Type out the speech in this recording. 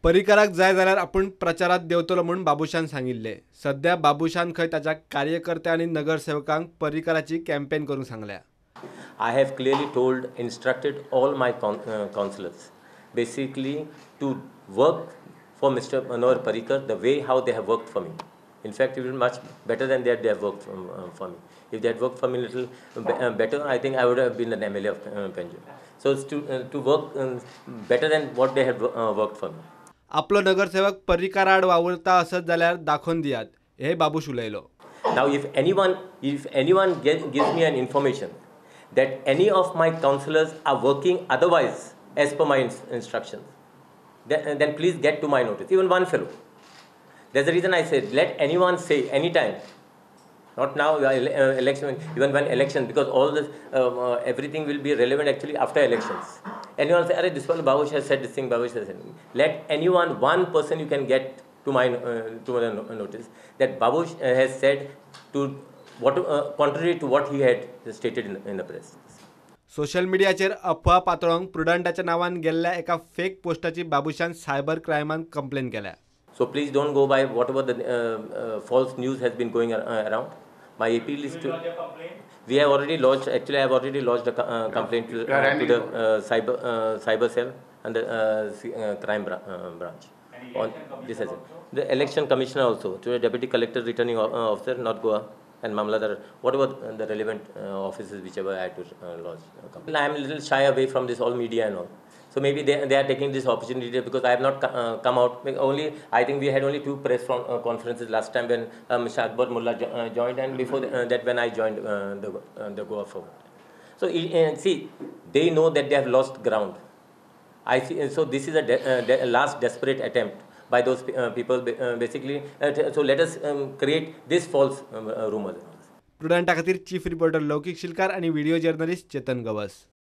परिकाराक जाय जाल्यार आपण प्रचारात देवतलो म्हणून बाबुशान सांगिल्ले। सध्या बाबुशान खंय ताच्या कार्यकर्ते आणि नगरसेवकांक परिकाराची कॅम्पेन करूंक सांगल्या। I have clearly instructed all my councillors basically to work for Mr. Manohar Parrikar the way how they have worked for me. In fact, it was much better than they have worked for me. If they had worked for me a little better, I think I would have been an MLA of Penjur. So it's to work better than what they have worked for me. आपलो नगरसेवक परिकाराड वावरता असत जाल्यार दाखोवन दियात, हे बाबूश उलयलो। Now, if anyone gives me an information that any of my councillors are working otherwise as per my instructions, then please get to my notice. Even one fellow. That's the reason I said, let anyone say anytime. Not now, election, even when election, because all this, everything will be relevant actually after elections. Anyone say, this fellow Babush has said this thing, Babush has said. Let anyone, one person you can get to my notice that Babush has said to what contrary to what he had stated in the press. Social मीडियाचेर अफवा पातळोवंक प्रुडंटाच्या नावान गेल्ल्या एका fake पोस्टाची बाबुशान cyber क्रायमान कंप्लेन केल्या। So please don't go by whatever the false news has been going around. My appeal is to. We have already lodged. Actually, I have already lodged a complaint to the cyber cell and the crime branch. On this as the election commissioner also, to the deputy collector, returning officer, North Goa, and Mamladar, whatever the relevant offices, whichever I had to lodge. I am a little shy away from this all media and all. So maybe they are taking this opportunity because I have not come out. Only I think we had only 2 press conferences last time when Mr. Akbar Mullah joined, and before that when I joined the Goa Forward. So see, they know that they have lost ground. I see. So this is a last desperate attempt by those people basically. So let us create this false rumors. प्रुडंटा खातीर chief reporter लौकिक शिलकार आणि video journalist चेतन गवस।